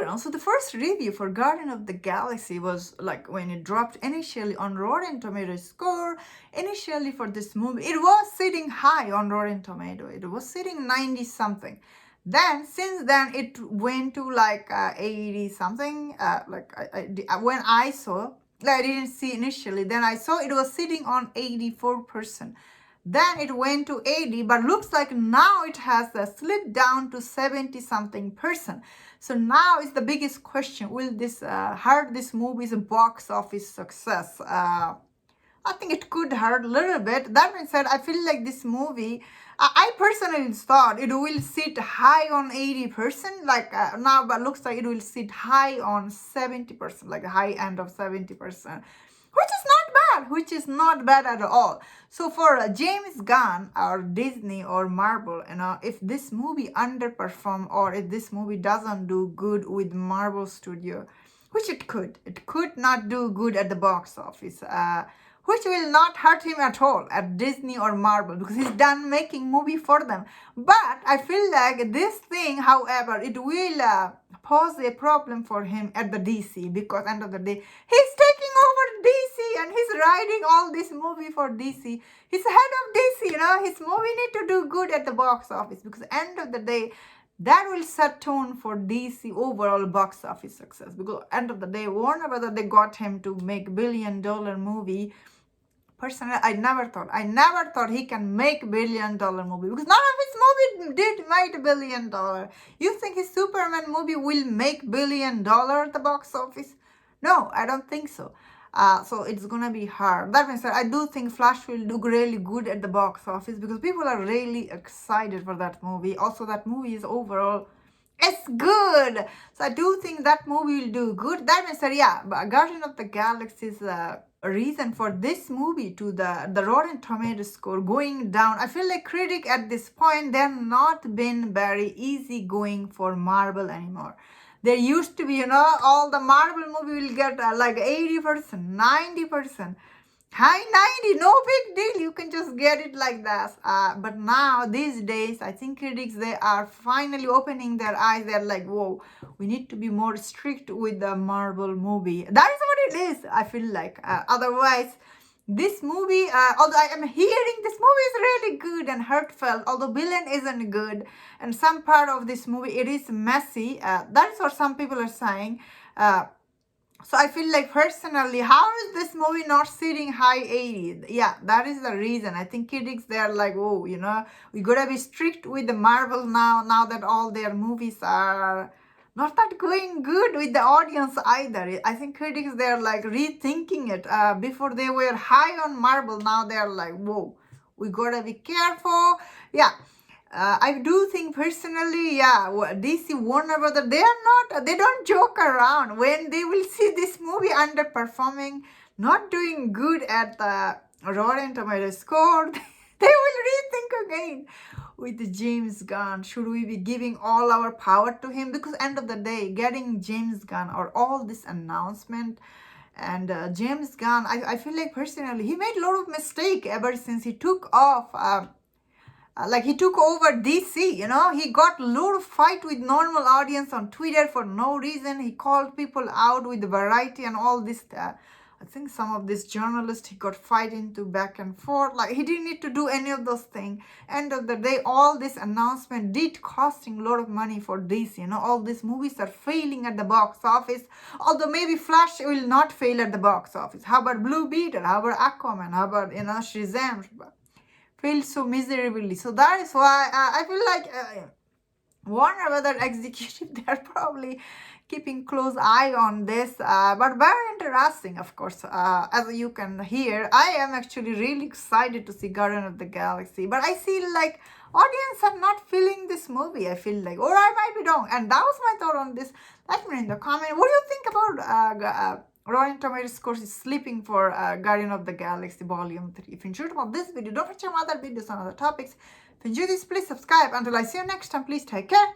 don't know. So the first review for Guardian of the Galaxy was like when it dropped initially on Rotten Tomatoes score. Initially for this movie, it was sitting high on Rotten Tomato. It was sitting 90 something. Then since then it went to like 80 something. When I saw, I didn't see initially. Then I saw it was sitting on 84%. Then it went to 80, but looks like now it has slipped down to 70 something percent. So now is the biggest question: will this hurt this movie's box office success? I think it could hurt a little bit. That being said, I feel like this movie, I personally thought it will sit high on 80%, now, but looks like it will sit high on 70%, like the high end of 70%, which is not bad at all. So for James Gunn or Disney or Marvel, if this movie underperform or if this movie doesn't do good with Marvel Studio, which it could not do good at the box office, which will not hurt him at all at Disney or Marvel because he's done making movie for them. But I feel like this thing, however, it will pose a problem for him at the DC, because end of the day, he's taking over DC and he's writing all this movie for DC. He's head of DC, his movie need to do good at the box office, because end of the day, that will set tone for DC overall box office success. Because end of the day, Warner Brothers, they got him to make $1 billion movie. Personally, I never thought he can make $1 billion movie, because none of his movie did make $1 billion. You think his Superman movie will make $1 billion at the box office? No, I don't think so. So it's gonna be hard. That means that I do think Flash will do really good at the box office, because people are really excited for that movie. Also, that movie is overall, it's good. So I do think that movie will do good. That means that, yeah, Guardian of the Galaxy is a reason for this movie to the Rotten Tomatoes score going down. I feel like critics at this point, they're not been very easy going for Marvel anymore. There used to be, all the Marvel movie will get like 80%, 90%. High 90, no big deal. You can just get it like that. But now, these days, I think critics, they are finally opening their eyes. They're like, whoa, we need to be more strict with the Marvel movie. That is what it is, I feel like. Otherwise, this movie, although I am hearing this movie is really good and heartfelt, although villain isn't good, and some part of this movie, it is messy. That is what some people are saying. So I feel like personally, how is this movie not sitting high 80? Yeah, that is the reason. I think critics, they're like, oh, we gotta be strict with the Marvel now that all their movies are not that going good with the audience either. I think critics, they're like rethinking it. Before they were high on Marvel, now they're like, whoa, we gotta be careful. Yeah. I do think personally, DC Warner Brothers, they don't joke around. When they will see this movie underperforming, not doing good at the Rotten Tomatoes score, they will rethink again with James Gunn. Should we be giving all our power to him? Because end of the day, getting James Gunn or all this announcement, and James Gunn, I feel like personally, he made a lot of mistake ever since he took off. He took over DC, he got a lot of fight with normal audience on Twitter for no reason. He called people out with variety and all this. I think some of these journalists, he got fight into back and forth. He didn't need to do any of those things. End of the day, all this announcement did costing a lot of money for DC. All these movies are failing at the box office. Although maybe Flash will not fail at the box office. How about Blue Beetle? How about Aquaman? How about, Shazam? Failed so miserably. So that is why I feel like Warner Brothers executive, they're probably keeping close eye on this. But very interesting, of course. As you can hear, I am actually really excited to see Guardian of the Galaxy. But I feel like audience are not feeling this movie, I feel like. Or I might be wrong. And that was my thought on this. Let me know in the comment. What do you think about Rotten Tomatoes score is sleeping for Guardian of the Galaxy Volume 3. If you enjoyed about this video, don't forget to check out other videos on other topics. If you enjoyed this, please subscribe. Until I see you next time, please take care.